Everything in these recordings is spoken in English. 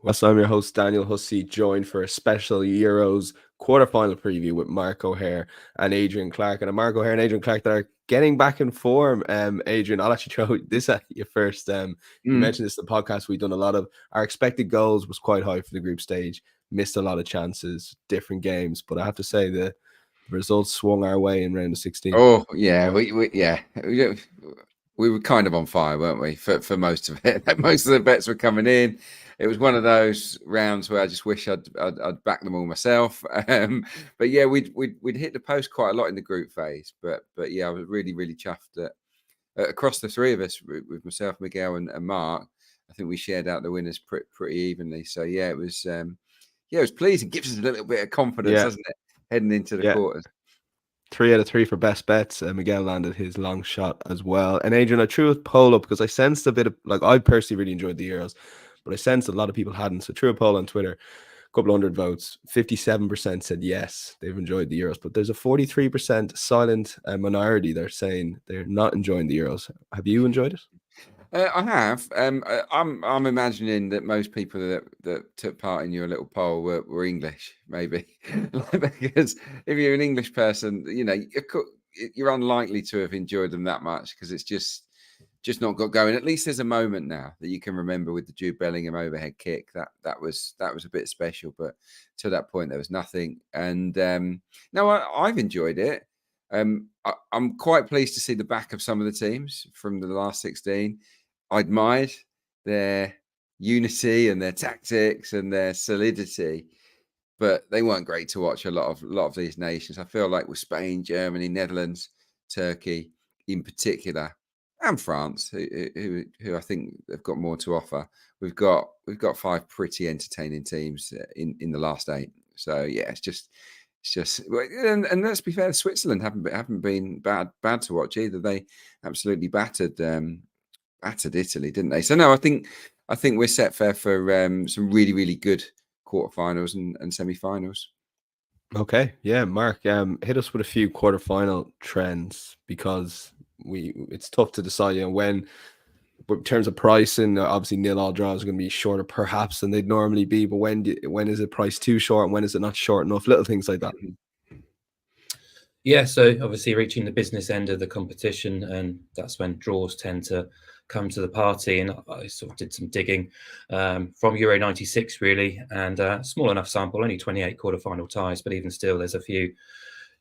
I'm your host, Daniel Hussey, joined for a special Euros quarterfinal preview with Mark O'Haire and Adrian Clarke. And Mark O'Haire and Adrian Clarke that are getting back in form. Adrian, I'll actually throw this at you first. You mentioned this in the podcast. We've done a lot of our expected goals was quite high for the group stage, missed a lot of chances, different games. But I have to say the results swung our way in round of 16. Oh, yeah. We were kind of on fire, weren't we, for most of it? Most of the bets were coming in. It was one of those rounds where I just wish I'd backed them all myself. But yeah, we'd hit the post quite a lot in the group phase. But yeah, I was really chuffed that across the three of us, with myself, Miguel, and Mark, I think we shared out the winners pretty evenly. So yeah, it was pleasing. Gives us a little bit of confidence, doesn't it, heading into the quarters. 3 out of 3 for best bets. Miguel landed his long shot as well. And Adrian, I threw a poll up because I sensed a bit of, I personally really enjoyed the Euros, but I sensed a lot of people hadn't. So I threw a poll on Twitter, a couple hundred votes. 57% said yes, they've enjoyed the Euros, but there's a 43% silent minority. They're saying they're not enjoying the Euros. Have you enjoyed it? I have. I'm imagining that most people that took part in your little poll were English, maybe, because if you're an English person, you're unlikely to have enjoyed them that much because it's just not got going. At least there's a moment now that you can remember with the Jude Bellingham overhead kick. That was a bit special, but to that point there was nothing. And no, I've enjoyed it. I'm quite pleased to see the back of some of the teams from the last 16. I admired their unity and their tactics and their solidity, but they weren't great to watch. A lot of these nations, I feel like, with Spain, Germany, Netherlands, Turkey in particular, and France, who I think have got more to offer. We've got 5 pretty entertaining teams in the last 8. So yeah, it's just, and let's be fair, Switzerland haven't been bad to watch either. They absolutely battered Italy, didn't they? So no, I think we're set fair for some really good quarterfinals and semi-finals. Okay, yeah, Mark, hit us with a few quarterfinal trends because it's tough to decide, when. But in terms of pricing, obviously nil-all draws are going to be shorter perhaps than they'd normally be. But when is it priced too short and when is it not short enough? Little things like that. Yeah, so obviously reaching the business end of the competition, and that's when draws tend to come to the party. And I sort of did some digging from Euro 96 really, and small enough sample, only 28 quarterfinal ties, but even still there's a few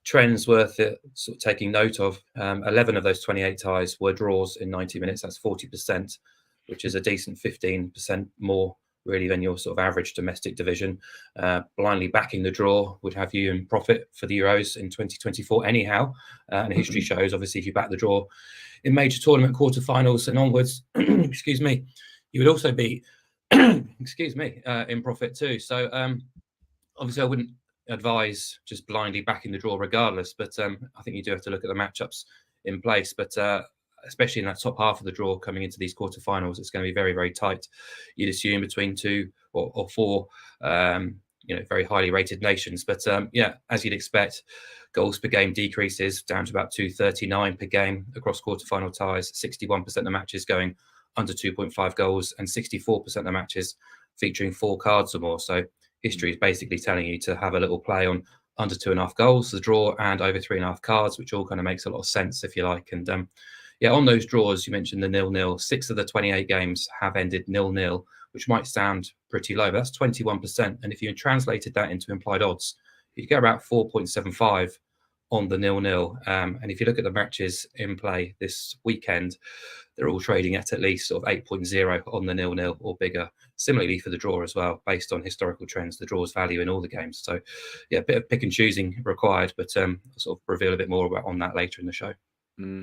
trends worth sort of taking note of. 11 of those 28 ties were draws in 90 minutes. That's 40%, which is a decent 15% more really than your sort of average domestic division. Blindly backing the draw would have you in profit for the Euros in 2024 anyhow. And history shows, obviously, if you back the draw in major tournament quarterfinals and onwards, excuse me, you would also be, in profit too. So obviously I wouldn't advise just blindly backing the draw regardless, but I think you do have to look at the matchups in place. But especially in that top half of the draw coming into these quarterfinals, it's going to be very tight. You'd assume between 2 or 4 very highly rated nations. But as you'd expect, goals per game decreases down to about 239 per game across quarterfinal ties. 61% of matches going under 2.5 goals and 64% of matches featuring 4 cards or more. So history is basically telling you to have a little play on under 2.5 goals, the draw, and over 3.5 cards, which all kind of makes a lot of sense, if you like. And on those draws, you mentioned the 0-0. 6 of the 28 games have ended 0-0, which might sound pretty low, but that's 21%. And if you translated that into implied odds, you'd get about 4.75 on the 0-0. And if you look at the matches in play this weekend, they're all trading at least sort of 8.0 on the 0-0 or bigger. Similarly for the draw as well, based on historical trends, the draw's value in all the games. So yeah, a bit of pick and choosing required, but I'll sort of reveal a bit more on that later in the show.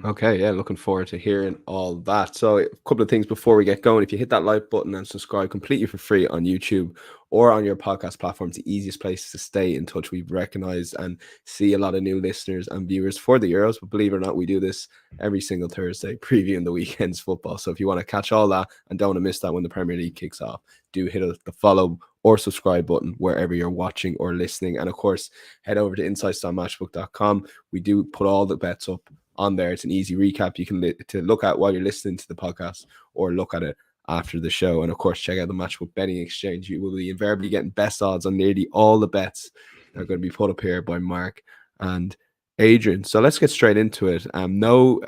Okay, yeah, looking forward to hearing all that. So a couple of things before we get going. If you hit that like button and subscribe completely for free on YouTube or on your podcast platform, it's the easiest place to stay in touch. We've recognized and see a lot of new listeners and viewers for the Euros, but believe it or not, we do this every single Thursday previewing the weekend's football. So if you want to catch all that and don't want to miss that when the Premier League kicks off, do hit the follow or subscribe button wherever you're watching or listening. And of course, head over to insights.matchbook.com. We do put all the bets up on there. It's an easy recap you can to look at while you're listening to the podcast or look at it after the show. And of course, check out the Matchbook Betting Exchange. You will be invariably getting best odds on nearly all the bets that are going to be put up here by Mark and Adrian. So let's get straight into it. No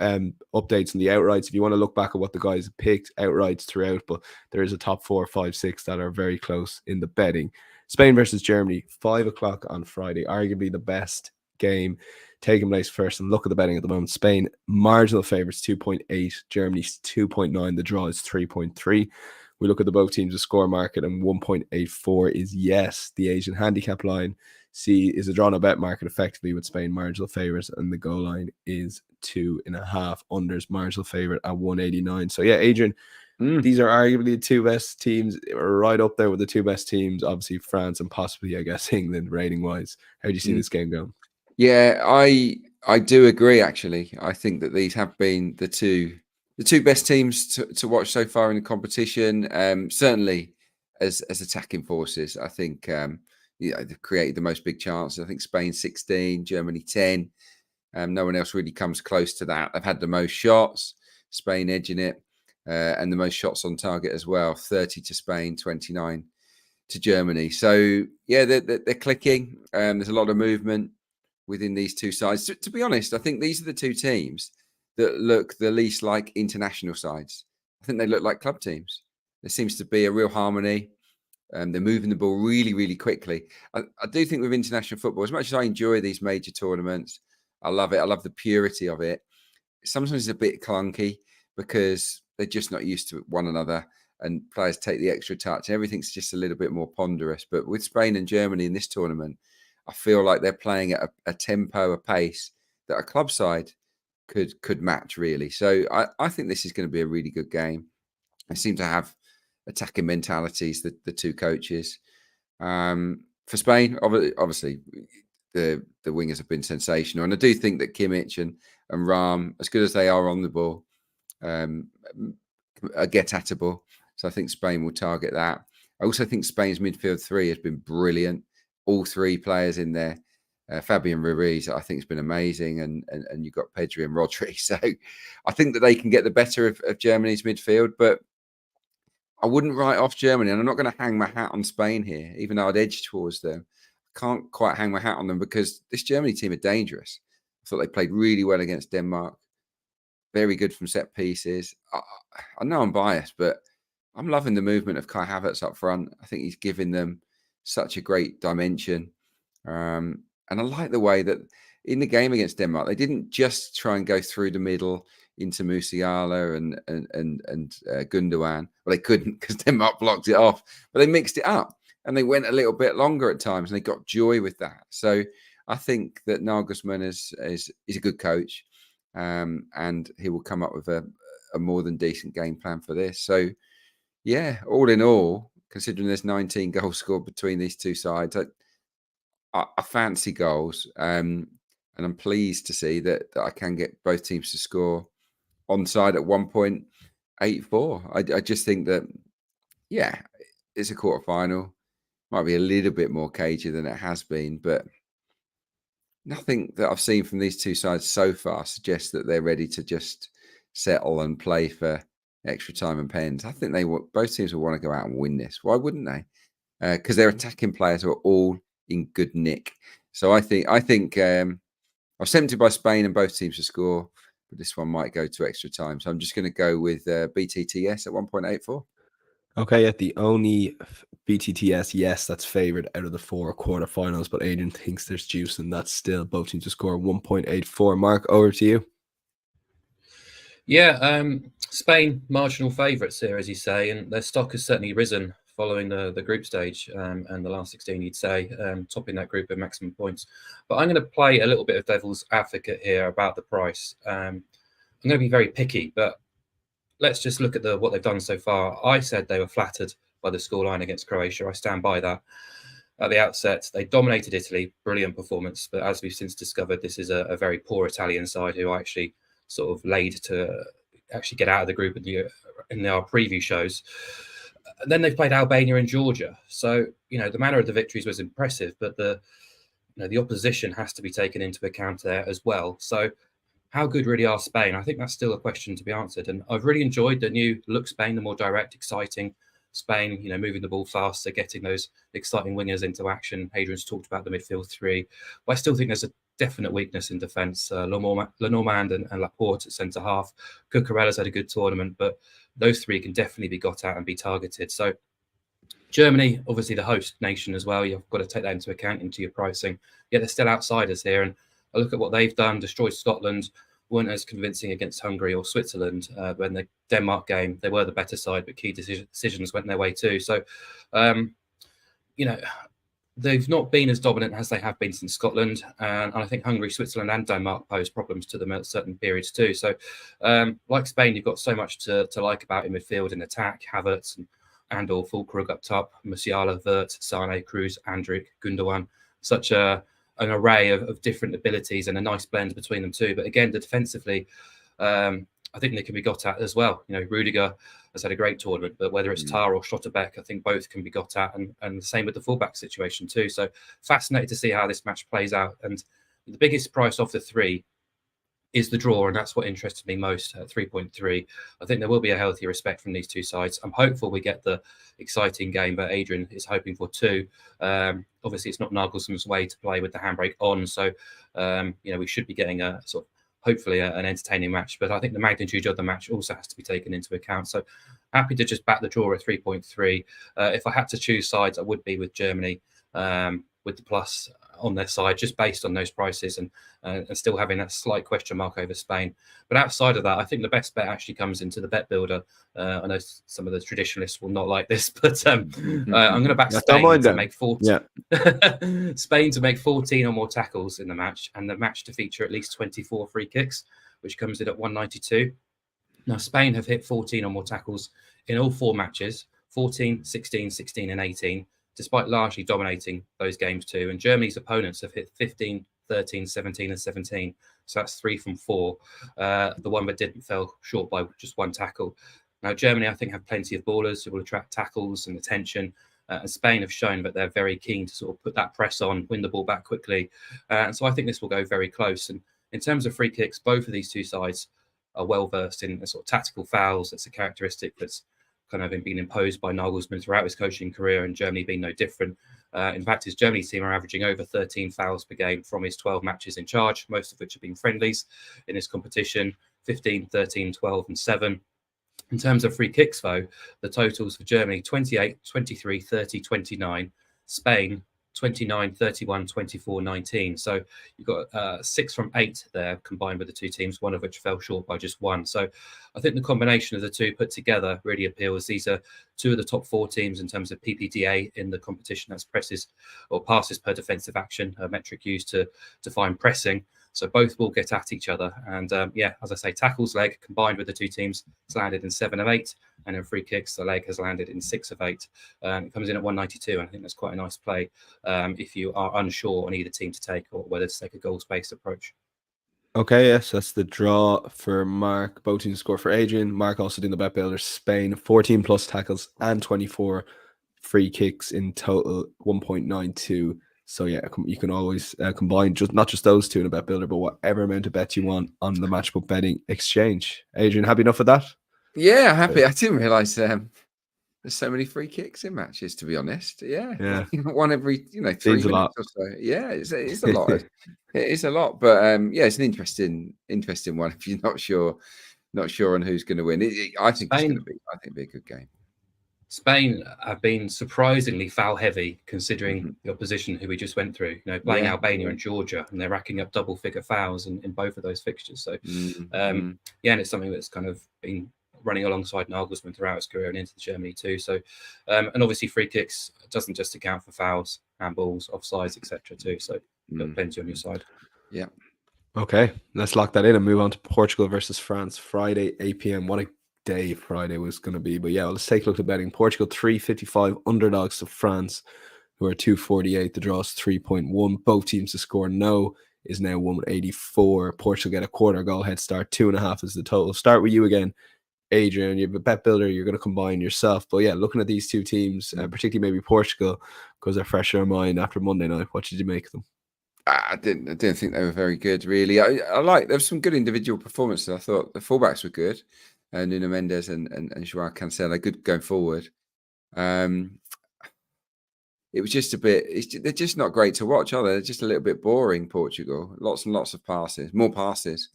updates on the outrights. If you want to look back at what the guys picked outrights throughout, but there is a top 4, 5, 6 that are very close in the betting. Spain versus Germany, 5 o'clock on Friday, arguably the best game taking place first. And look at the betting at the moment. Spain, marginal favourites, 2.8. Germany's 2.9. The draw is 3.3. We look at the both teams' score market, and 1.84 is yes. The Asian handicap line, C, is a draw no bet market effectively with Spain marginal favourites, and the goal line is 2.5. Unders marginal favourite at 189. So yeah, Adrian, these are arguably the two best teams, right up there with the two best teams, obviously France and possibly, I guess, England rating wise. How do you see this game going? Yeah, I do agree. Actually, I think that these have been the two best teams to watch so far in the competition. Certainly, as attacking forces, I think they've created the most big chances. I think Spain 16, Germany 10. No one else really comes close to that. They've had the most shots, Spain edging it, and the most shots on target as well. 30 to Spain, 29 to Germany. So yeah, they're clicking. There's a lot of movement within these two sides. To be honest, I think these are the two teams that look the least like international sides. I think they look like club teams. There seems to be a real harmony. They're moving the ball really, really quickly. I do think with international football, as much as I enjoy these major tournaments, I love it. I love the purity of it. Sometimes it's a bit clunky because they're just not used to one another, and players take the extra touch. Everything's just a little bit more ponderous. But with Spain and Germany in this tournament, I feel like they're playing at a tempo, a pace that a club side could match, really. So I think this is going to be a really good game. They seem to have attacking mentalities, the two coaches. For Spain, obviously, the wingers have been sensational. And I do think that Kimmich and Rahm, as good as they are on the ball, are get-attable. So I think Spain will target that. I also think Spain's midfield three has been brilliant. All three players in there. Fabian Ruiz, I think, has been amazing. And you've got Pedri and Rodri. So I think that they can get the better of Germany's midfield. But I wouldn't write off Germany. And I'm not going to hang my hat on Spain here, even though I'd edge towards them. I can't quite hang my hat on them because this Germany team are dangerous. I thought they played really well against Denmark. Very good from set pieces. I know I'm biased, but I'm loving the movement of Kai Havertz up front. I think he's giving them such a great dimension. And I like the way that in the game against Denmark, they didn't just try and go through the middle into Musiala and Gundogan. Well, they couldn't because Denmark blocked it off, but they mixed it up and they went a little bit longer at times and they got joy with that. So I think that Nagelsmann is a good coach, and he will come up with a more than decent game plan for this. So yeah, all in all, considering there's 19 goals scored between these two sides, I fancy goals. And I'm pleased to see that I can get both teams to score onside at 1.84. I just think that, yeah, it's a quarterfinal. Might be a little bit more cagey than it has been, but nothing that I've seen from these two sides so far suggests that they're ready to just settle and play for extra time and pens. I think both teams will want to go out and win this. Why wouldn't they? Because their attacking players are all in good nick. So I think I was tempted by Spain and both teams to score, but this one might go to extra time. So I'm just going to go with BTTS at 1.84. Okay, at the only BTTS, yes, that's favoured out of the 4 quarterfinals, but Adrian thinks there's juice, and that's still both teams to score 1.84. Mark, over to you. Yeah, Spain marginal favourites here, as you say, and their stock has certainly risen following the group stage and the last 16, you'd say, topping that group of maximum points. But I'm going to play a little bit of devil's advocate here about the price. I'm going to be very picky, but let's just look at what they've done so far. I said they were flattered by the scoreline against Croatia. I stand by that. At the outset, they dominated Italy, brilliant performance. But as we've since discovered, this is a very poor Italian side who actually sort of laid to actually get out of the group in our preview shows. And then they've played Albania and Georgia. So, the manner of the victories was impressive, but the opposition has to be taken into account there as well. So how good really are Spain? I think that's still a question to be answered. And I've really enjoyed the new look Spain, the more direct, exciting Spain, moving the ball faster, getting those exciting wingers into action. Adrian's talked about the midfield three. But I still think there's a definite weakness in defence. Lenormand and Laporte at centre-half. Cucurella's had a good tournament, but those three can definitely be got at and be targeted. So Germany, obviously the host nation as well. You've got to take that into account into your pricing. Yet they're still outsiders here. And I look at what they've done, destroyed Scotland, weren't as convincing against Hungary or Switzerland. When the Denmark game, they were the better side, but key decisions went their way too. So, they've not been as dominant as they have been since Scotland. And I think Hungary, Switzerland and Denmark pose problems to them at certain periods too. So, like Spain, you've got so much to like about in midfield and attack. Havertz and/or Fulkrug up top, Musiala, Wirtz, Sane, Cruz, Andrić, Gundogan. Such an array of different abilities and a nice blend between them too. But again, defensively, I think they can be got at as well. Rudiger has had a great tournament, but whether it's Tar or Schlotterbeck, I think both can be got at, and the same with the fullback situation too. So fascinated to see how this match plays out. And the biggest price of the three is the draw, and that's what interested me most at 3.3. I think there will be a healthy respect from these two sides. I'm hopeful we get the exciting game, but Adrian is hoping for two. Obviously, it's not Nagelsmann's way to play with the handbrake on, so we should be getting a sort of hopefully an entertaining match. But I think the magnitude of the match also has to be taken into account. So happy to just back the draw at 3.3. If I had to choose sides, I would be with Germany with the plus on their side, just based on those prices and still having that slight question mark over Spain. But outside of that, I think the best bet actually comes into the bet builder. I know some of the traditionalists will not like this, but I'm going to back Spain to make 14. Spain to make 14 or more tackles in the match, and the match to feature at least 24 free kicks, which comes in at 192. Now, Spain have hit 14 or more tackles in all four matches, 14, 16, 16 and 18, despite largely dominating those games too. And Germany's opponents have hit 15, 13, 17 and 17. So that's 3 from 4. The one that didn't fell short by just one tackle. Now, Germany, I think, have plenty of ballers who will attract tackles and attention. And Spain have shown that they're very keen to sort of put that press on, win the ball back quickly. And so I think this will go very close. And in terms of free kicks, both of these two sides are well versed in sort of tactical fouls. It's a characteristic that's kind of been imposed by Nagelsmann throughout his coaching career, and Germany being no different. In fact, his Germany team are averaging over 13 fouls per game from his 12 matches in charge, most of which have been friendlies in this competition, 15, 13, 12 and 7. In terms of free kicks, though, the totals for Germany, 28, 23, 30, 29. Spain, 29, 31, 24, 19. So you've got 6 from 8 there combined with the two teams, one of which fell short by just one. So I think the combination of the two put together really appeals. These are two of the top 4 teams in terms of PPDA in the competition. That's presses or passes per defensive action, a metric used to define pressing. So both will get at each other. And as I say, tackles leg combined with the two teams, it's landed in 7 of 8. And in free kicks, the leg has landed in 6 of 8. It comes in at 192. And I think that's quite a nice play if you are unsure on either team to take or whether to take a goals-based approach. Okay, yes, that's the draw for Mark. Both teams score for Adrian. Mark also doing the bet builder. Spain, 14 plus tackles and 24 free kicks in total, 1.92. So yeah, you can always combine not just those two in a bet builder, but whatever amount of bet you want on the Matchbook betting exchange. Adrian, happy enough with that? Yeah, happy. I didn't realise there's so many free kicks in matches, to be honest. Yeah. One every 3 minutes or so. Yeah, it's a lot. It is a lot, but it's an interesting one. If you're not sure on who's going to win, I think it's going to be. I think it'll be a good game. Spain have been surprisingly foul heavy considering the opposition who we just went through, playing Albania and Georgia, and they're racking up double figure fouls in both of those fixtures. So, and it's something that's kind of been running alongside Nagelsmann throughout his career and into Germany too. So, and obviously free kicks doesn't just account for fouls, handballs, offsides, etc. too. So you've got plenty on your side. Yeah. Okay, let's lock that in and move on to Portugal versus France, Friday, 8 p.m. What a day Friday was going to be. But yeah, let's take a look at betting. Portugal 355 underdogs to France, who are 248. The draw is 3.1. Both teams to score no is now 184. Portugal get a quarter goal head start. 2.5 is the total. Start with you again, Adrian. You have a bet builder. You're going to combine yourself. But yeah, looking at these two teams, particularly maybe Portugal, because they're fresher in mind after Monday night. What did you make of them? I didn't think they were very good, really. I like there was some good individual performances. I thought the fullbacks were good, Nuno Mendes and Joao Cancelo, good going forward. It was just a bit. They're just not great to watch, are they? They're just a little bit boring. Portugal, lots and lots of passes, more passes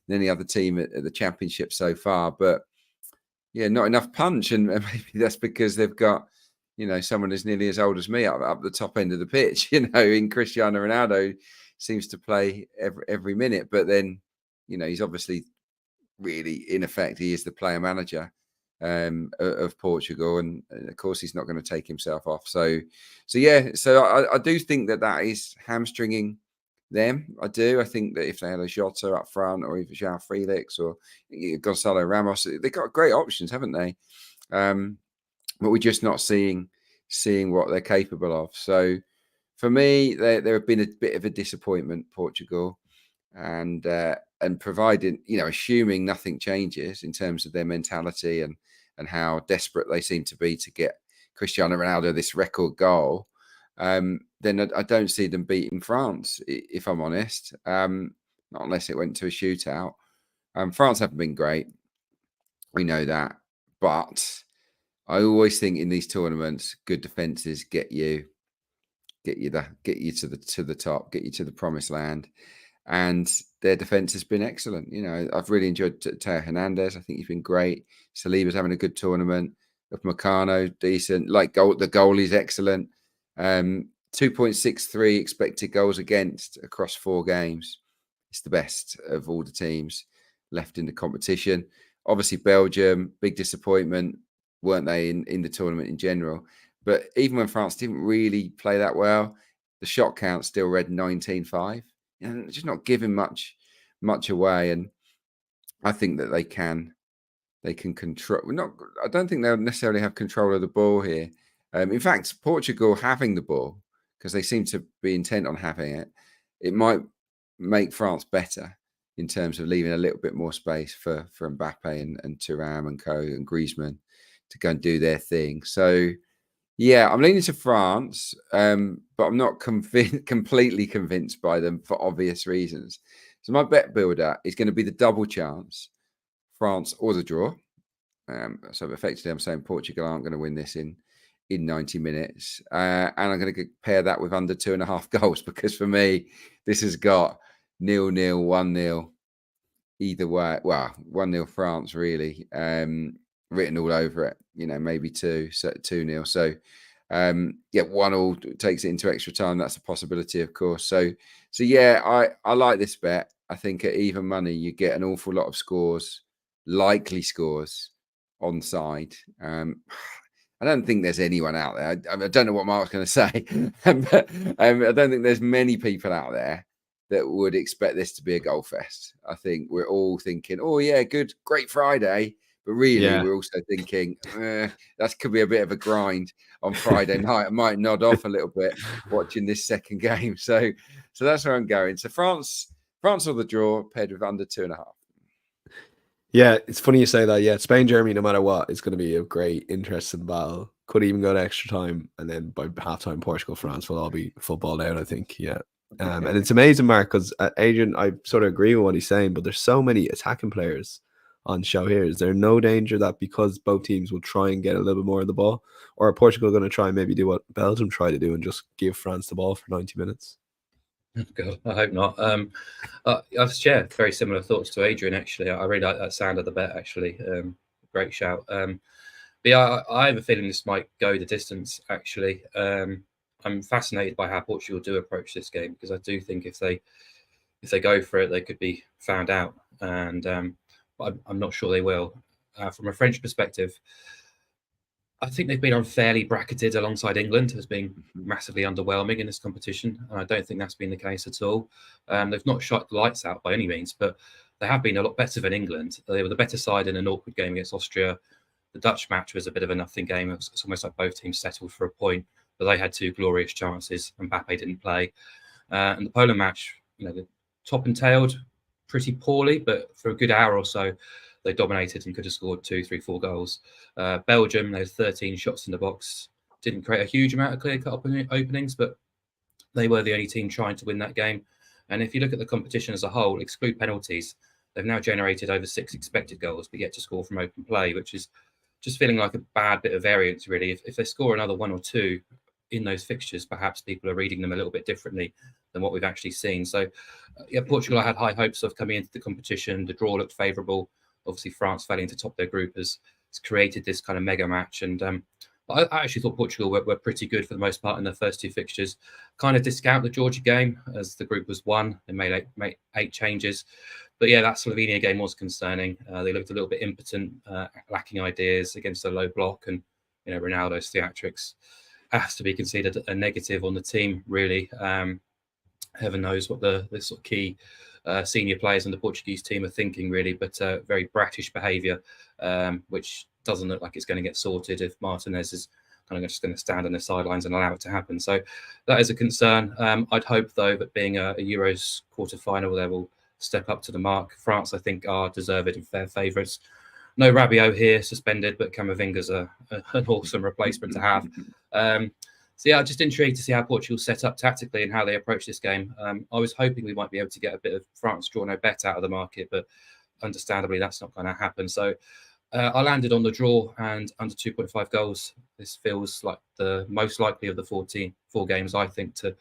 than any other team at the Championship so far. But yeah, not enough punch, and maybe that's because they've got, someone as nearly as old as me up the top end of the pitch. In Cristiano Ronaldo seems to play every minute, but then, he's obviously really, in effect, he is the player manager of Portugal, and of course he's not going to take himself off. So I do think that is hamstringing them. I do. I think that if they had a Jota up front, or even João Felix or Gonzalo Ramos, they've got great options, haven't they? But we're just not seeing what they're capable of. So for me, there have been a bit of a disappointment, Portugal, and providing, assuming nothing changes in terms of their mentality and how desperate they seem to be to get Cristiano Ronaldo this record goal, then I don't see them beating France, if I'm honest. Not unless it went to a shootout. France haven't been great, we know that, but I always think in these tournaments, good defenses get you to the top, get you to the promised land. And their defense has been excellent. I've really enjoyed Teo Hernandez. I think he's been great. Saliba's having a good tournament. Upamecano, decent. The goalie's excellent. 2.63 expected goals against across 4 games. It's the best of all the teams left in the competition. Obviously, Belgium, big disappointment, weren't they, in the tournament in general? But even when France didn't really play that well, the shot count still read 19-5. And just not giving much away, and I think that they can control. I don't think they'll necessarily have control of the ball here. In fact, Portugal having the ball, because they seem to be intent on having it, it might make France better in terms of leaving a little bit more space for Mbappe and Thuram and Co and Griezmann to go and do their thing. So yeah, I'm leaning to France, but I'm not completely convinced by them for obvious reasons. So my bet builder is going to be the double chance, France or the draw. So effectively, I'm saying Portugal aren't going to win this in 90 minutes. And I'm going to pair that with under 2.5 goals, because for me, this has got 0-0, 1-0, either way. Well, 1-0 France, really. Written all over it, maybe 2-0. So, 1-1 takes it into extra time. That's a possibility, of course. So yeah, I like this bet. I think at even money, you get an awful lot of scores, likely scores on side. I don't think there's anyone out there. I don't know what Mark's going to say, but I don't think there's many people out there that would expect this to be a goal fest. I think we're all thinking, oh yeah, great Friday. But really, we're also thinking that could be a bit of a grind on Friday night. I might nod off a little bit watching this second game. So that's where I'm going. So France or the draw, paired with under 2.5. Yeah, it's funny you say that. Yeah, Spain, Germany, no matter what, it's going to be a great, interesting battle. Could even go to extra time, and then by halftime, Portugal, France will all be footballed out, I think. Yeah. And it's amazing, Mark, because Adrian, I sort of agree with what he's saying, but there's so many attacking players on show here. Is there no danger that because both teams will try and get a little bit more of the ball, or are Portugal going to try and maybe do what Belgium tried to do and just give France the ball for 90 minutes? God, I hope not. I've shared very similar thoughts to Adrian, actually. I really like that sound of the bet, actually. Great shout. But yeah, I have a feeling this might go the distance, actually. I'm fascinated by how Portugal do approach this game, because I do think if they go for it, they could be found out. And but I'm not sure they will. From a French perspective, I think they've been unfairly bracketed alongside England as being massively underwhelming in this competition. And I don't think that's been the case at all. They've not shot the lights out by any means, but they have been a lot better than England. They were the better side in an awkward game against Austria. The Dutch match was a bit of a nothing game. It's almost like both teams settled for a point, but they had 2 glorious chances and Mbappe didn't play. And the Poland match, the top and tailed pretty poorly, but for a good hour or so, they dominated and could have scored 2, 3, 4 goals. Belgium, they had 13 shots in the box. Didn't create a huge amount of clear-cut openings, but They were the only team trying to win that game. And if you look at the competition as a whole, exclude penalties, they've now generated over 6 expected goals, but yet to score from open play, which is just feeling like a bad bit of variance, really. If they score another 1 or 2 in those fixtures, perhaps people are reading them a little bit differently than what we've actually seen. So, yeah, Portugal, I had high hopes of coming into the competition. The draw looked favourable. Obviously, France failing to top their group has created this kind of mega match. And but I actually thought Portugal were pretty good for the most part in their first 2 fixtures. Kind of discount the Georgia game as the group was 1. They made 8 changes. But yeah, that Slovenia game was concerning. They looked a little bit impotent, lacking ideas against a low block. And, you know, Ronaldo's theatrics has to be considered a negative on the team, really. Heaven knows what the sort of key senior players in the Portuguese team are thinking, really, but very bratish behaviour, which doesn't look like it's going to get sorted if Martinez is kind of just going to stand on the sidelines and allow it to happen. So that is a concern. I'd hope, though, that being a Euros quarter-final, they will step up to the mark. France, I think, are deserved and fair favourites. No Rabiot here, suspended, but Camavinga's an awesome replacement to have. So yeah, I'm just intrigued to see how Portugal set up tactically and how they approach this game. I was hoping we might be able to get a bit of France draw no bet out of the market, but understandably that's not going to happen. So I landed on the draw and under 2.5 goals. This feels like the most likely of the 4 games, I think, to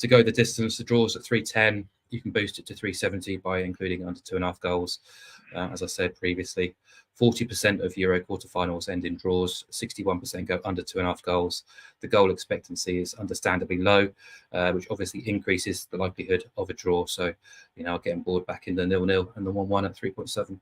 go the distance. The draw's at 310. You can boost it to 370 by including under 2.5 goals. As I said previously, 40% of Euro quarterfinals end in draws, 61% go under 2.5 goals. The goal expectancy is understandably low, which obviously increases the likelihood of a draw. So, you know, I'll get on board back in the 0-0 and the 1-1 at 3.7.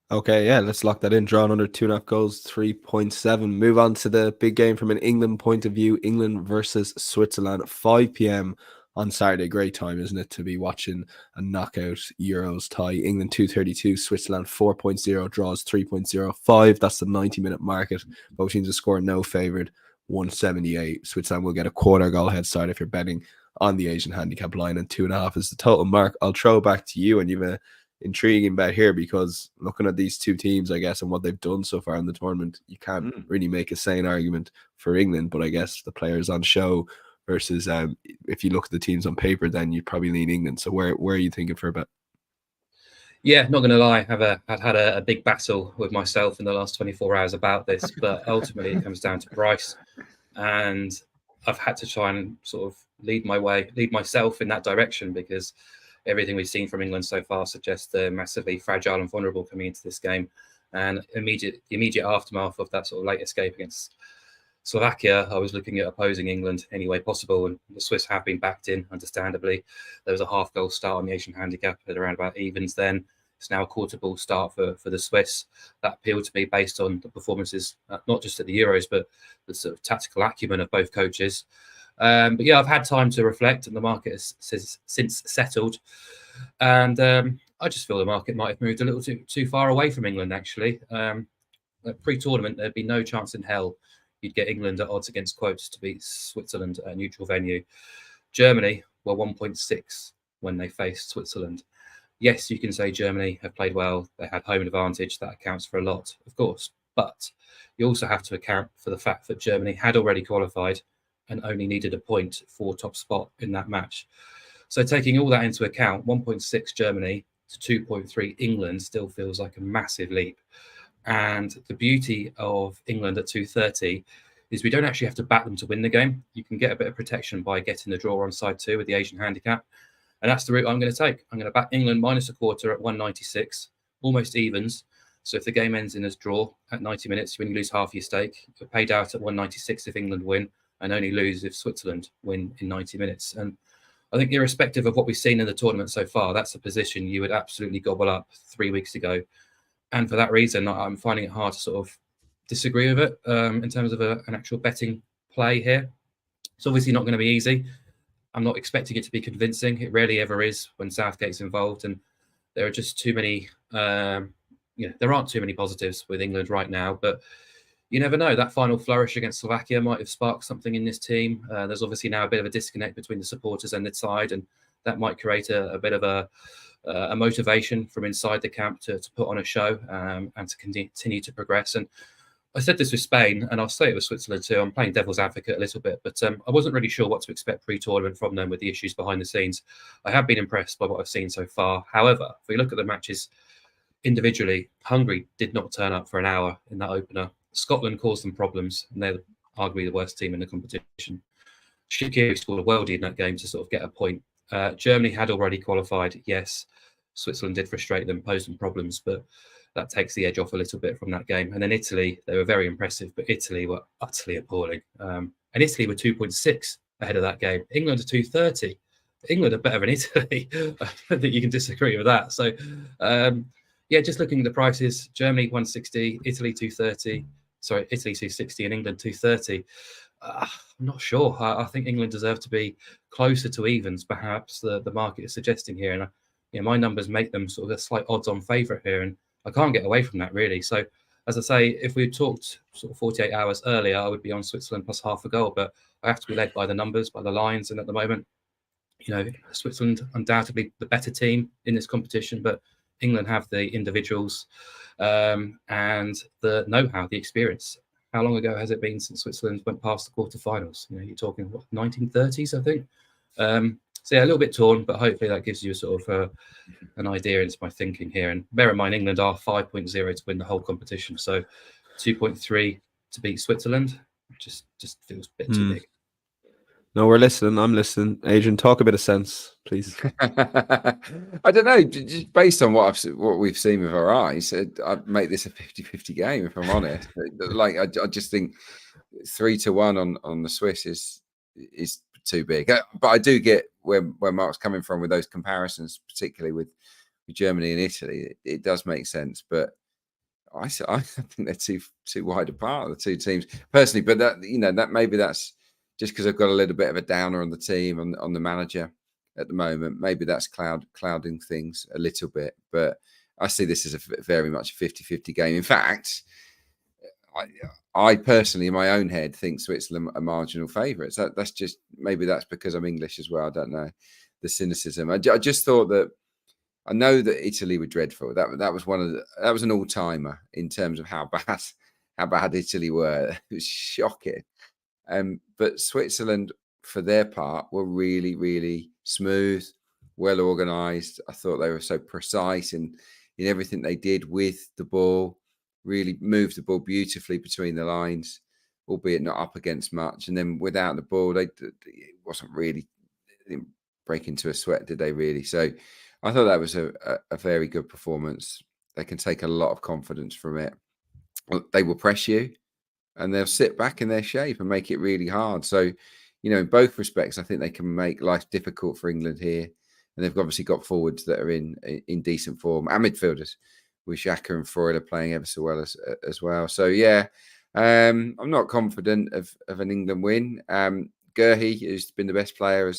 Okay, yeah, let's lock that in. Drawn under 2.5 goals, 3.7. Move on to the big game from an England point of view. England versus Switzerland at 5 p.m. on Saturday. Great time, isn't it, to be watching a knockout Euros tie. England 232, Switzerland 4.0, draws 3.05. That's the 90-minute market. Both teams are scoring no favoured, 178. Switzerland will get a quarter goal head start if you're betting on the Asian handicap line, and 2.5 is the total mark. I'll throw back to you, and you've a intriguing bet here, because looking at these 2 teams, I guess, and what they've done so far in the tournament, you can't really make a sane argument for England. But I guess the players on show versus if you look at the teams on paper, then you'd probably lean England. So where are you thinking for a bet? Yeah, not going to lie, I've had a big battle with myself in the last 24 hours about this, but ultimately it comes down to price, and I've had to try and sort of lead myself in that direction, because everything we've seen from England so far suggests they're massively fragile and vulnerable coming into this game. And the immediate aftermath of that sort of late escape against Slovakia, I was looking at opposing England any way possible, and the Swiss have been backed in, understandably. There was a half-goal start on the Asian handicap at around about evens then. It's now a quarter-ball start for the Swiss. That appealed to me based on the performances, not just at the Euros, but the sort of tactical acumen of both coaches. But yeah, I've had time to reflect, and the market has since settled. And I just feel the market might have moved a little too far away from England, actually. Pre-tournament, there'd be no chance in hell you'd get England at odds against quotes to beat Switzerland at a neutral venue. Germany were 1.6 when they faced Switzerland. Yes, you can say Germany have played well. They had home advantage. That accounts for a lot, of course. But you also have to account for the fact that Germany had already qualified and only needed a point for top spot in that match. So taking all that into account, 1.6 Germany to 2.3 England still feels like a massive leap. And the beauty of England at 230 is we don't actually have to back them to win the game. You can get a bit of protection by getting the draw on side 2 with the Asian handicap. And that's the route I'm going to take. I'm going to back England minus a quarter at 196, almost evens. So if the game ends in a draw at 90 minutes, when you lose half your stake, you're paid out at 196 if England win, and only lose if Switzerland win in 90 minutes. And I think irrespective of what we've seen in the tournament so far, that's a position you would absolutely gobble up 3 weeks ago. And for that reason, I'm finding it hard to sort of disagree with it in terms of an actual betting play here. It's obviously not going to be easy. I'm not expecting it to be convincing. It rarely ever is when Southgate's involved. And there are just too many, there aren't too many positives with England right now. But you never know. That final flourish against Slovakia might have sparked something in this team. There's obviously now a bit of a disconnect between the supporters and the side, and that might create a bit of a motivation from inside the camp to put on a show and to continue to progress. And I said this with Spain, and I'll say it with Switzerland too. I'm playing devil's advocate a little bit, but I wasn't really sure what to expect pre-tournament from them with the issues behind the scenes. I have been impressed by what I've seen so far. However, if we look at the matches individually, Hungary did not turn up for an hour in that opener. Scotland caused them problems, and they're arguably the worst team in the competition. Shaqiri scored a worldie in that game to sort of get a point. Germany had already qualified, yes. Switzerland did frustrate them, pose them problems, but that takes the edge off a little bit from that game. And then Italy, they were very impressive, but Italy were utterly appalling. And Italy were 2.6 ahead of that game. England are 2.30. England are better than Italy. I don't think you can disagree with that. So, yeah, just looking at the prices, Germany 160, Italy 230. Sorry, Italy 260 and England 230. I'm not sure. I think England deserve to be closer to evens, perhaps the market is suggesting here. And my numbers make them sort of a slight odds-on favourite here, and I can't get away from that really. So, as I say, if we talked sort of 48 hours earlier, I would be on Switzerland plus half a goal. But I have to be led by the numbers, by the lines, and at the moment, Switzerland undoubtedly the better team in this competition, but England have the individuals and the know-how, the experience. How long ago has it been since Switzerland went past the quarterfinals? You're talking 1930s, I think. So yeah, a little bit torn, but hopefully that gives you a sort of an idea into my thinking here. And bear in mind, England are 5.0 to win the whole competition, so 2.3 to beat Switzerland just feels a bit too big. No, we're listening. I'm listening. Adrian, talk a bit of sense, please. I don't know. Just based on what we've seen with our eyes, I'd make this a 50-50 game, if I'm honest. I just think 3-1 on the Swiss is too big. But I do get where Mark's coming from with those comparisons, particularly with Germany and Italy. It does make sense, but I think they're too wide apart, the two teams personally. But that maybe that's just because I've got a little bit of a downer on the team, on the manager at the moment. Maybe that's clouding things a little bit. But I see this as a very much a 50-50 game. In fact, I personally, in my own head, think Switzerland are marginal favourites. That's just, maybe that's because I'm English as well. I don't know, the cynicism. I just thought that, I know that Italy were dreadful. That was an all-timer in terms of how bad Italy were. It was shocking. But Switzerland, for their part, were really, really smooth, well organised. I thought they were so precise in everything they did with the ball, really moved the ball beautifully between the lines, albeit not up against much. And then without the ball, they didn't break into a sweat, did they really? So I thought that was a very good performance. They can take a lot of confidence from it. They will press you, and they'll sit back in their shape and make it really hard. So, in both respects, I think they can make life difficult for England here. And they've obviously got forwards that are in decent form, and midfielders with Xhaka and Freuler playing ever so well as well. So, yeah, I'm not confident of an England win. Gerhi, who's been the best player,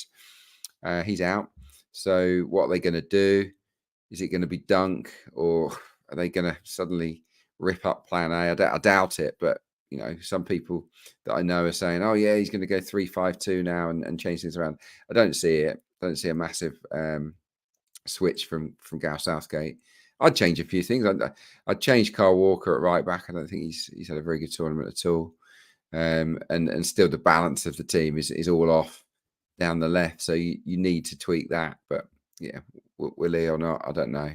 he's out. So what are they going to do? Is it going to be Dunk, or are they going to suddenly rip up plan A? I doubt it, but some people that I know are saying, oh yeah, he's going to go 3-5-2 now and change things around. I don't see it. I don't see a massive switch from Gareth Southgate. I'd change a few things. I'd change Kyle Walker at right back. I don't think he's had a very good tournament at all. And still the balance of the team is all off down the left. So you need to tweak that. But yeah, will he or not? I don't know.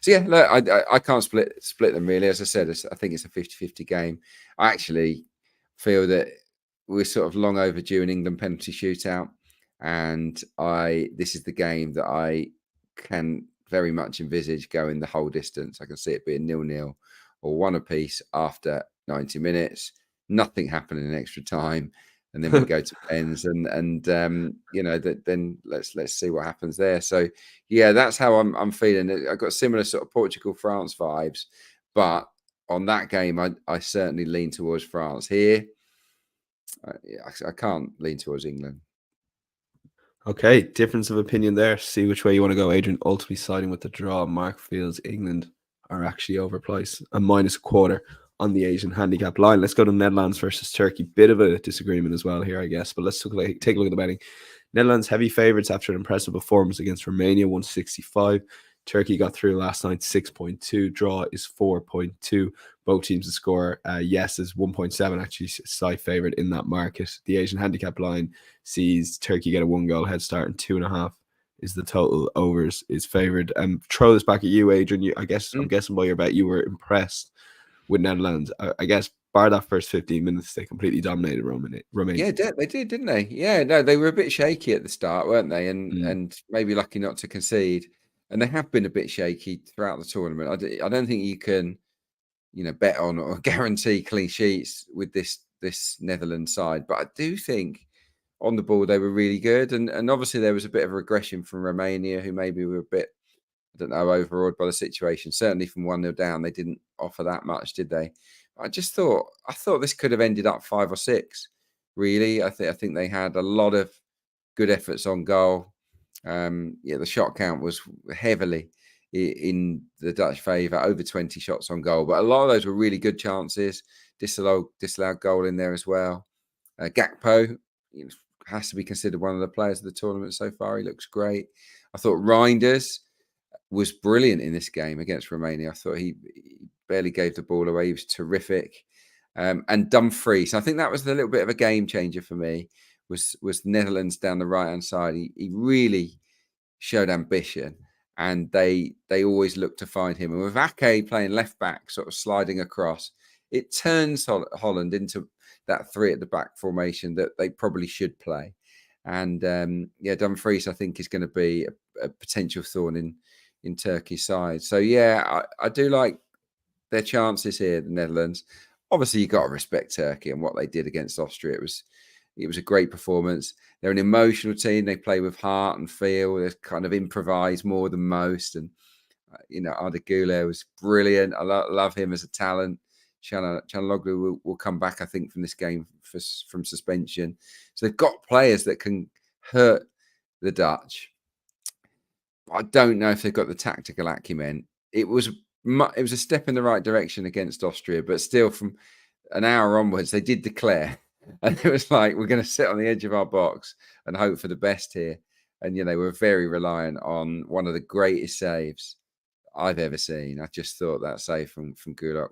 So yeah, look, I can't split them really. As I said, I think it's a 50-50 game. I actually feel that we're sort of long overdue an England penalty shootout. And this is the game that I can very much envisage going the whole distance. I can see it being 0-0 or 1 apiece after 90 minutes. Nothing happening in extra time, and then we go to pens, and then let's see what happens there. So yeah, that's how I'm feeling. I've got similar sort of Portugal-France vibes, but on that game, I certainly lean towards France. Here, I can't lean towards England. Okay, difference of opinion there. See which way you want to go. Adrian ultimately siding with the draw. Mark feels England are actually overpriced, a -1/4 on the Asian handicap line. Let's go to Netherlands versus Turkey. Bit of a disagreement as well here, I guess, but let's take a look at the betting. Netherlands heavy favourites after an impressive performance against Romania, 165. Turkey got through last night, 6.2. Draw is 4.2. both teams to score. Yes is 1.7, actually slight favourite in that market. The Asian handicap line sees Turkey get a 1-goal head start, and 2.5 is the total. Overs is favoured. Throw this back at you, Adrian. I'm guessing by your bet you were impressed with Netherlands. I guess bar that first 15 minutes, they completely dominated Romania. Yeah, they did, didn't they? Yeah, no, they were a bit shaky at the start, weren't they? And maybe lucky not to concede. And they have been a bit shaky throughout the tournament. I don't think you can, bet on or guarantee clean sheets with this Netherlands side. But I do think on the ball they were really good. And obviously there was a bit of regression from Romania, who maybe were a bit, I don't know, overawed by the situation. Certainly from 1-0 down, they didn't offer that much, did they? I thought this could have ended up 5 or 6. Really, I think they had a lot of good efforts on goal. The shot count was heavily in the Dutch favour, over 20 shots on goal, but a lot of those were really good chances. Disallowed goal in there as well. Gakpo has to be considered one of the players of the tournament so far. He looks great. I thought Reinders was brilliant in this game against Romania. I thought he barely gave the ball away. He was terrific. And Dumfries, I think that was a little bit of a game changer for me, was Netherlands down the right-hand side. He really showed ambition, and they always look to find him. And with Ake playing left-back, sort of sliding across, it turns Holland into that 3 at the back formation that they probably should play. And Dumfries, I think, is going to be a potential thorn in Turkey's side. So, I do like their chances here, the Netherlands. Obviously, you've got to respect Turkey and what they did against Austria. It was a great performance. They're an emotional team. They play with heart and feel. They kind of improvise more than most. And, Arda Güler was brilliant. I love him as a talent. Çalhanoğlu will come back, I think, from this game from suspension. So they've got players that can hurt the Dutch. I don't know if they've got the tactical acumen. It was a step in the right direction against Austria, but still from an hour onwards, they did declare. And it was like, we're going to sit on the edge of our box and hope for the best here. And, they were very reliant on one of the greatest saves I've ever seen. I just thought that save from Gulak,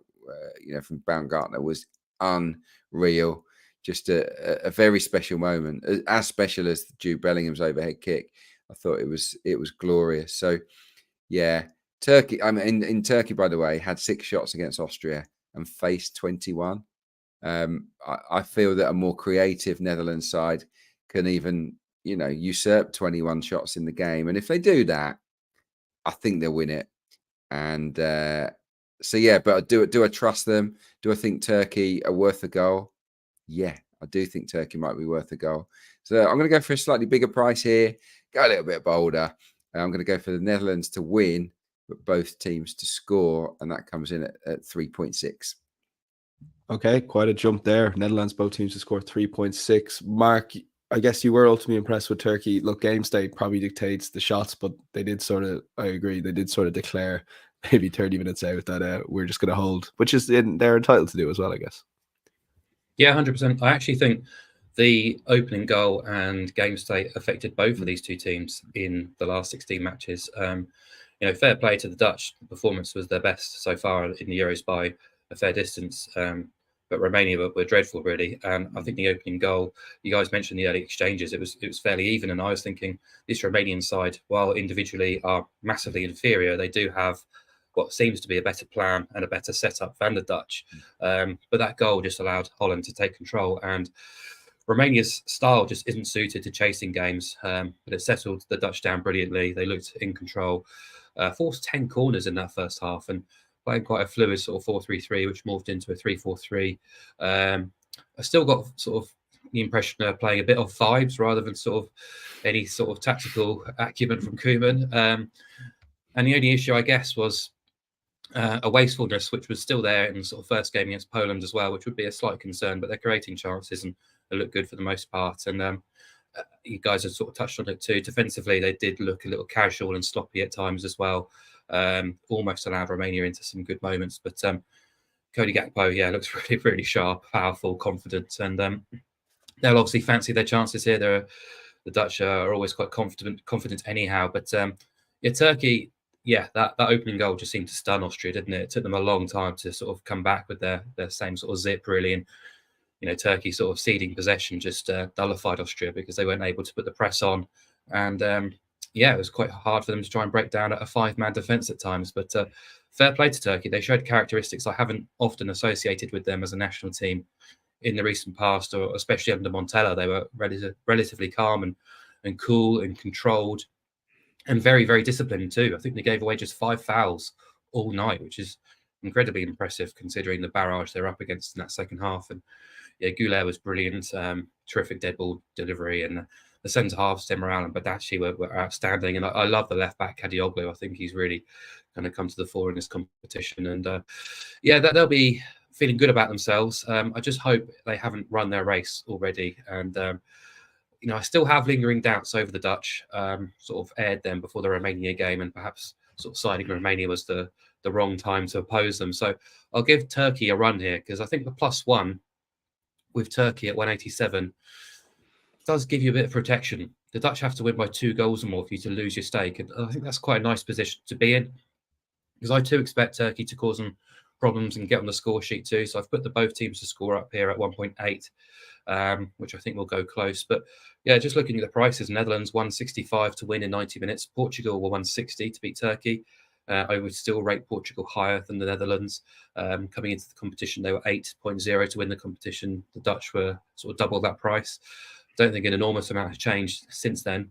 from Baumgartner was unreal. Just a very special moment, as special as Jude Bellingham's overhead kick. I thought it was glorious. So, yeah. Turkey, in Turkey, by the way, had 6 shots against Austria and faced 21. I feel that a more creative Netherlands side can even, usurp 21 shots in the game. And if they do that, I think they'll win it. And but do I trust them? Do I think Turkey are worth a goal? Yeah, I do think Turkey might be worth a goal. So I'm going to go for a slightly bigger price here, go a little bit bolder. I'm going to go for the Netherlands to win, but both teams to score, and that comes in at 3.6. Okay, quite a jump there. Netherlands, both teams to score 3.6. Mark, I guess you were ultimately impressed with Turkey. Look, game state probably dictates the shots, but they did I agree, they did sort of declare maybe 30 minutes out that we're just going to hold, which is they're entitled to do as well, I guess. Yeah, 100%. I actually think the opening goal and game state affected both of these two teams in the last 16 matches. Fair play to the Dutch. The performance was their best so far in the Euros by a fair distance. But Romania were dreadful, really. And I think the opening goal, you guys mentioned the early exchanges, it was fairly even. And I was thinking this Romanian side, while individually are massively inferior, they do have what seems to be a better plan and a better setup than the Dutch. But that goal just allowed Holland to take control. And Romania's style just isn't suited to chasing games, but it settled the Dutch down brilliantly. They looked in control, forced 10 corners in that first half, and playing quite a fluid sort of 4-3-3, which morphed into a 3-4-3. I still got sort of the impression they're playing a bit of vibes rather than sort of any sort of tactical acumen from Koeman. And the only issue, I guess, was a wastefulness, which was still there in the sort of first game against Poland as well, which would be a slight concern, but they're creating chances and they look good for the most part. And you guys have sort of touched on it too. Defensively, they did look a little casual and sloppy at times as well. Almost allowed Romania into some good moments, but Cody Gakpo, looks really, really sharp, powerful, confident, and they'll obviously fancy their chances here. The Dutch are always quite confident anyhow, but Turkey, yeah, that opening goal just seemed to stun Austria, didn't it? It took them a long time to sort of come back with their same sort of zip, really. And, you know, Turkey sort of ceding possession just nullified Austria because they weren't able to put the press on. And yeah, it was quite hard for them to try and break down a 5-man defence at times. But fair play to Turkey. They showed characteristics I haven't often associated with them as a national team in the recent past, or especially under Montella. They were relatively calm and cool and controlled and very, very disciplined too. I think they gave away just 5 fouls all night, which is incredibly impressive considering the barrage they're up against in that second half. And yeah, Goulet was brilliant, terrific dead ball delivery, and the centre halves, Demiral and Badaci were outstanding. And I love the left back Kadioglu. I think he's really going to come to the fore in this competition. And yeah, they'll be feeling good about themselves. I just hope they haven't run their race already. And you know, I still have lingering doubts over the Dutch. Sort of aired them before the Romania game, and perhaps sort of siding Romania was the wrong time to oppose them. So I'll give Turkey a run here, because I think the +1 with Turkey at 187 does give you a bit of protection. The Dutch have to win by 2 goals or more for you to lose your stake, and I think that's quite a nice position to be in, because I too expect Turkey to cause them problems and get on the score sheet too. So I've put both teams to score up here at 1.8, which I think will go close. But yeah, just looking at the prices, Netherlands 165 to win in 90 minutes. Portugal were 160 to beat Turkey. I would still rate Portugal higher than the Netherlands. Coming into the competition, they were 8.0 to win the competition. The Dutch were sort of double that price. I don't think an enormous amount has changed since then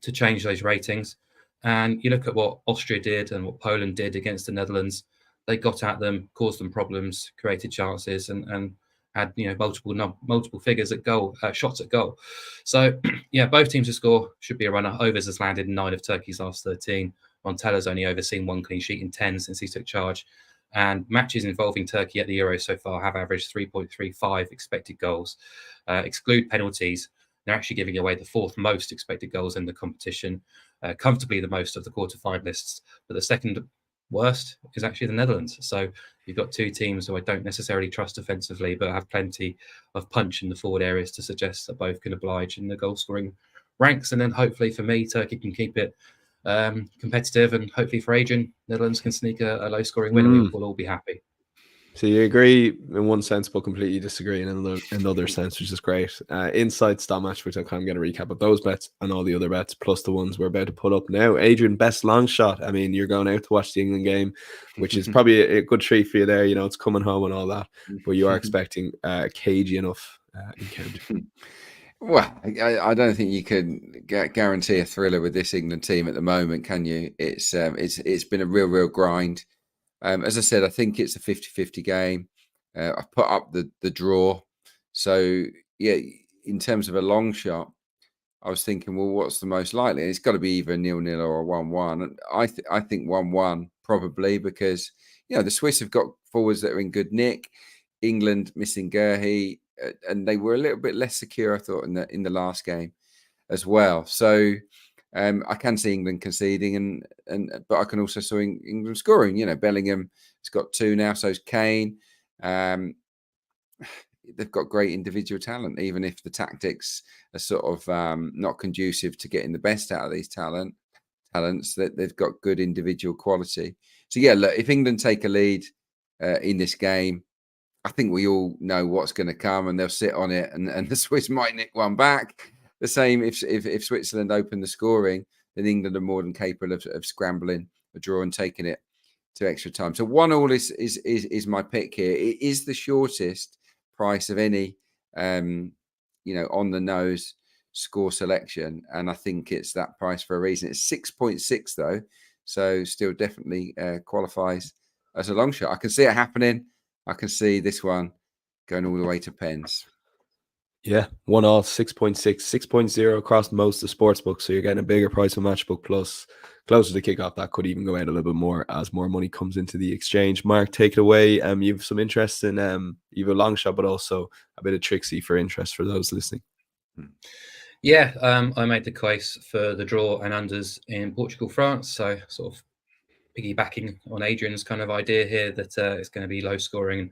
to change those ratings. And you look at what Austria did and what Poland did against the Netherlands. They got at them, caused them problems, created chances, and had, you know, multiple figures at goal, shots at goal. So yeah, both teams to score should be a runner. Overs has landed in 9 of Turkey's last 13. Montella's only overseen 1 clean sheet in 10 since he took charge. And matches involving Turkey at the Euros so far have averaged 3.35 expected goals. Exclude penalties, they're actually giving away the 4th most expected goals in the competition, comfortably the most of the quarterfinalists. But the second worst is actually the Netherlands. So you've got 2 teams who I don't necessarily trust offensively, but have plenty of punch in the forward areas to suggest that both can oblige in the goal scoring ranks. And then hopefully for me, Turkey can keep it competitive, and hopefully for Adrian, Netherlands can sneak a low scoring win, and we'll all be happy. So you agree in one sense, but completely disagree in another sense, which is great. Insights, that match, which I'm kind of going to recap of those bets and all the other bets, plus the ones we're about to put up now. Adrian, best long shot. I mean, you're going out to watch the England game, which is probably a good treat for you there. You know, it's coming home and all that, but you are expecting a cagey enough encounter. Well, I don't think you can guarantee a thriller with this England team at the moment, can you? It's been a real grind. As I said, I think it's a 50-50 game. I've put up the draw. So, yeah, in terms of a long shot, I was thinking, well, what's the most likely? And it's got to be either 0-0 or 1-1. I think 1-1 probably, because, you know, the Swiss have got forwards that are in good nick. England missing Gerhi, and they were a little bit less secure, I thought, in the last game as well. So I can see England conceding, but I can also see England scoring. You know, Bellingham has got 2 now, so's Kane. They've got great individual talent, even if the tactics are sort of not conducive to getting the best out of these talents. That they've got good individual quality. So yeah, look, if England take a lead in this game, I think we all know what's going to come, and they'll sit on it, and the Swiss might nick one back. The same if Switzerland open the scoring, then England are more than capable of scrambling a draw and taking it to extra time. So 1-1 is my pick here. It is the shortest price of any, on the nose score selection, and I think it's that price for a reason. It's 6.6 though, so still definitely qualifies as a long shot. I can see it happening. I can see this one going all the way to pens. Yeah, 1-1, 6.6, 6.0 across most of the sports books. So you're getting a bigger price on Matchbook Plus. Closer to kickoff, that could even go out a little bit more as more money comes into the exchange. Mark, take it away. You have some interest in you have a long shot, but also a bit of tricksy for interest for those listening. Yeah, I made the case for the draw and unders in Portugal, France. So sort of piggybacking on Adrian's kind of idea here that it's going to be low scoring.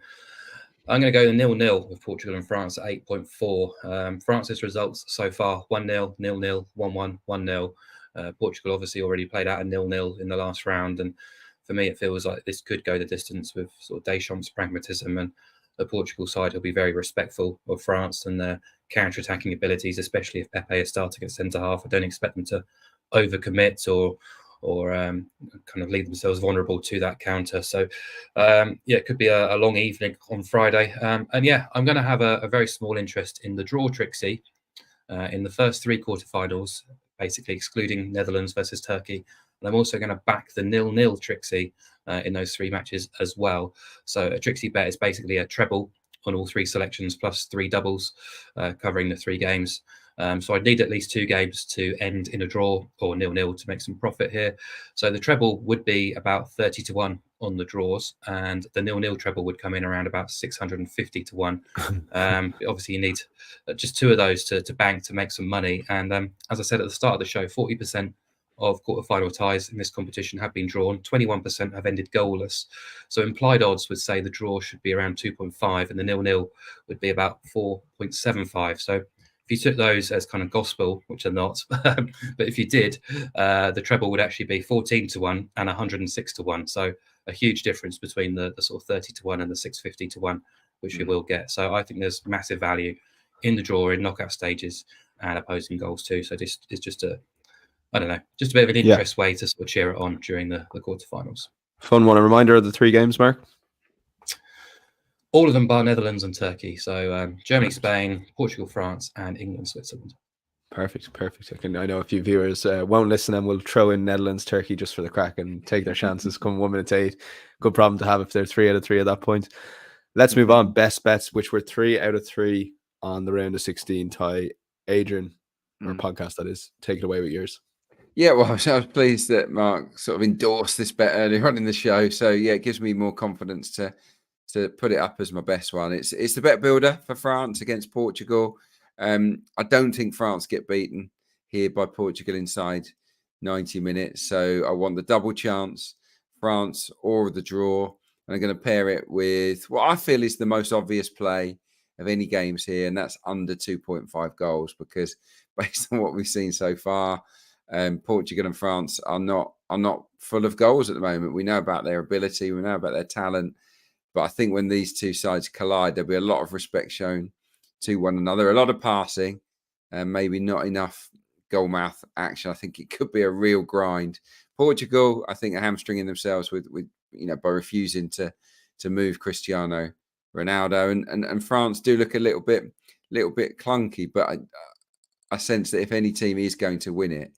I'm going to go 0-0 with Portugal and France at 8.4. France's results so far: 1-0, 0-0, 1-1, 1-0. Portugal obviously already played out a 0-0 in the last round, and for me, it feels like this could go the distance with sort of Deschamps' pragmatism, and the Portugal side will be very respectful of France and their counter-attacking abilities, especially if Pepe is starting at centre half. I don't expect them to overcommit or kind of leave themselves vulnerable to that counter. So it could be a long evening on Friday. And yeah, I'm going to have a very small interest in the draw, Trixie, in the first 3 quarterfinals, basically excluding Netherlands versus Turkey. And I'm also going to back the 0-0 Trixie in those 3 matches as well. So a Trixie bet is basically a treble on all 3 selections plus 3 doubles covering the 3 games. So I'd need at least 2 games to end in a draw or 0-0 to make some profit here. So the treble would be about 30-1 on the draws, and the 0-0 treble would come in around about 650-1. Obviously, you need just 2 of those to bank to make some money. And as I said at the start of the show, 40% of quarterfinal ties in this competition have been drawn. 21% have ended goalless. So implied odds would say the draw should be around 2.5 and the 0-0 would be about 4.75. So if you took those as kind of gospel, which are not, but if you did, the treble would actually be 14-1 and 106-1. So a huge difference between the sort of 30-1 and the 650-1, which we will get. So I think there's massive value in the draw in knockout stages and opposing goals too. So this is just I don't know, just a bit of an interest way to sort of cheer it on during the quarterfinals. Fun one. A reminder of the 3 games, Mark? All of them bar Netherlands and Turkey. So Germany, Spain, Portugal, France, and England, Switzerland. Perfect. I know a few viewers won't listen and will throw in Netherlands, Turkey just for the crack and take their chances come 1 minute to 8. Good problem to have if they're 3 out of 3 at that point. Let's move on. Best bets, which were 3 out of 3 on the round of 16 tie. Adrian, our podcast that is, take it away with yours. Yeah, well, I was pleased that Mark sort of endorsed this bet earlier on in the show. So yeah, it gives me more confidence to put it up as my best one. It's the bet builder for France against Portugal. I don't think France get beaten here by Portugal inside 90 minutes. So I want the double chance, France or the draw. And I'm going to pair it with what I feel is the most obvious play of any games here, and that's under 2.5 goals, because based on what we've seen so far, Portugal and France are not full of goals at the moment. We know about their ability, we know about their talent, but I think when these 2 sides collide, there'll be a lot of respect shown to one another, a lot of passing, and maybe not enough goal mouth action. I think it could be a real grind. Portugal, I think, are hamstringing themselves with by refusing to move Cristiano Ronaldo, and France do look a little bit clunky, but I sense that if any team is going to win it,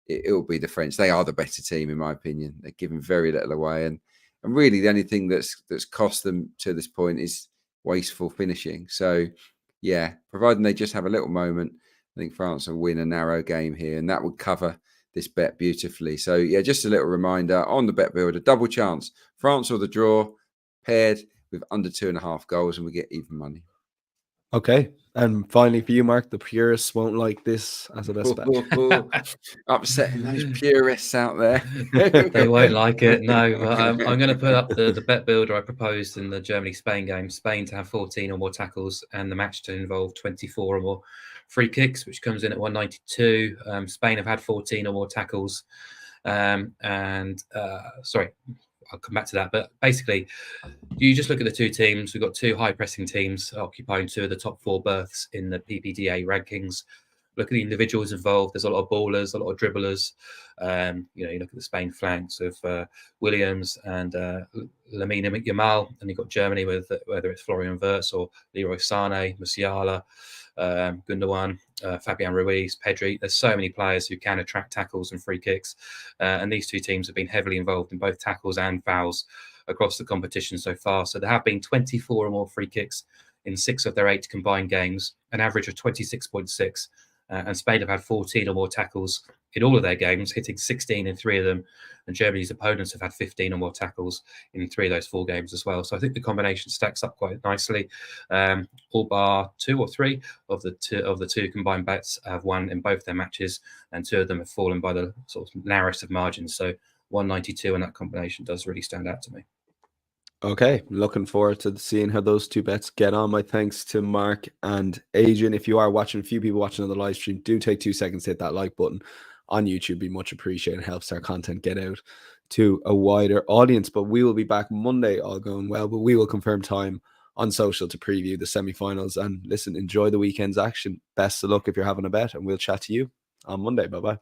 it will be the French. They are the better team, in my opinion. They're giving very little away, and really the only thing that's cost them to this point is wasteful finishing. So yeah, providing they just have a little moment, I think France will win a narrow game here, and that would cover this bet beautifully. So yeah, just a little reminder on the bet builder, double chance, France or the draw, paired with under 2.5 goals, and we get even money. Okay. And finally for you, Mark, the purists won't like this as a best bet. Upsetting those purists out there. They won't like it, no. But I'm going to put up the bet builder I proposed in the Germany-Spain game. Spain to have 14 or more tackles and the match to involve 24 or more free kicks, which comes in at 192. Spain have had 14 or more tackles. Sorry, I'll come back to that. But basically, you just look at the 2 teams. We've got 2 high-pressing teams occupying 2 of the top 4 berths in the PPDA rankings. Look at the individuals involved. There's a lot of ballers, a lot of dribblers. You look at the Spain flanks of Williams and Lamine Yamal, and you've got Germany with whether it's Florian Wirtz or Leroy Sané, Musiala, Gundogan, Fabian Ruiz, Pedri. There's so many players who can attract tackles and free kicks, and these 2 teams have been heavily involved in both tackles and fouls across the competition so far. So there have been 24 or more free kicks in 6 of their 8 combined games, an average of 26.6. And Spain have had 14 or more tackles in all of their games, hitting 16 in 3 of them. And Germany's opponents have had 15 or more tackles in 3 of those 4 games as well. So I think the combination stacks up quite nicely. All bar 2 or 3 of the two combined bets have won in both their matches, and 2 of them have fallen by the sort of narrowest of margins. So 192 and that combination does really stand out to me. Okay, looking forward to seeing how those 2 bets get on. My thanks to Mark and Adrian. If you are watching, a few people watching on the live stream, do take 2 seconds to hit that like button on YouTube be much appreciated and helps our content get out to a wider audience. But we will be back Monday, all going well, but we will confirm time on social to preview the semi-finals. And listen, enjoy the weekend's action. Best of luck if you're having a bet, and we'll chat to you on Monday. Bye-bye.